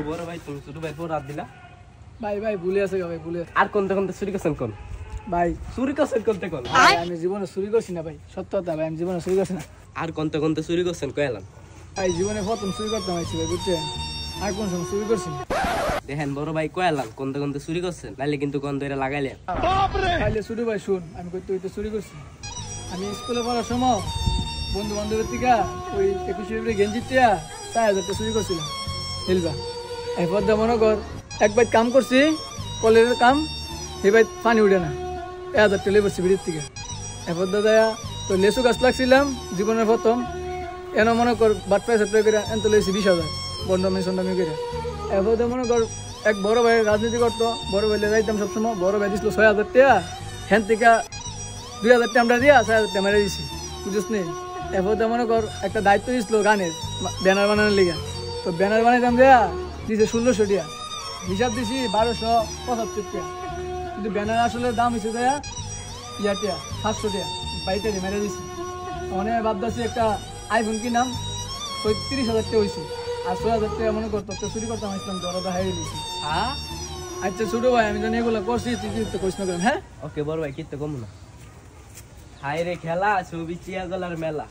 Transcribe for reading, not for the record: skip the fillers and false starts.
বড় ভাই তুমি ছোট ভাই পর রাত দিলা ভাই ভাই ভুলে আছে ভাই ভুলে আর কোনটা কোনটা চুরি করছেন কোন ভাই চুরি করছেন কোনটা কোন আমি জীবনে চুরি করছি না ভাই সত্য কথা ভাই আমি জীবনে চুরি করছি না আর কোনটা কোনটা চুরি করছেন কইলাম ভাই জীবনে প্রথম চুরি করতাম আইছি ভাই বুঝছেন আর কোন সময় চুরি করছি না দেখেন বড় ভাই কইলাম কোনটা কোনটা চুরি করছেন নাইলে কিন্তু কোন দইরা লাগাইলে তাইলে ছোট ভাই শুন আমি কই তুই তো চুরি করছি আমি স্কুলে পড়ার সময় বন্ধু বান্ধবের থেকে ওই 21 ফেব্রুয়ারি গেঞ্জির টিয়া 4000 টাকা চুরি করছিলাম হেলবা এরপর দা মনে কর এক বাইত কাম করছি কলেজের কাম এই বাইত পানি উঠে না 1000 টাকা লেবরছি বিড়ির থেকে এরপর দাদা তো লেসু গাছ লাগছিলাম জীবনের প্রথম এন মনে কর বাট পাই সাপ্লাই করে এন তো লেছি 20,000 বন্ডামি সন্ডামি করে এরপর দা মনে কর এক বড় ভাই রাজনীতি করতো বড় ভাইলে যাইতাম সবসময় বড় ভাই দিছিল 6,000 টাকা হ্যান থেকে 2,000 টাকা আমরা দিয়া 6,000 টাকা মেরে দিছি বুঝছিস নি এরপর দা মনে কর একটা দায়িত্ব দিছিল গানের ব্যানার বানানোর লিগা তো ব্যানার বানাইতাম দেয়া দিছে 1600 টাকা হিসাব দিছি 1275 টাকা কিন্তু ব্যানার আসলে দাম হয়েছে দেয়া ইয়াটিয়া 700 টাকা বাইরে মেরে দিছি অনেক ভাবতেছি একটা আইফোন কিনাম 30,000 টাকা হয়েছে আর 6,000 টাকা মনে করতো তো চুরি করতাম আসলাম দরদা হারিয়ে দিছি হ্যাঁ আচ্ছা ছোট ভাই আমি জানি এগুলো করছি তুই তো কইস না হ্যাঁ ওকে বড় ভাই কিতে কম না হাই রে খেলা ছবি চিয়া গলার মেলা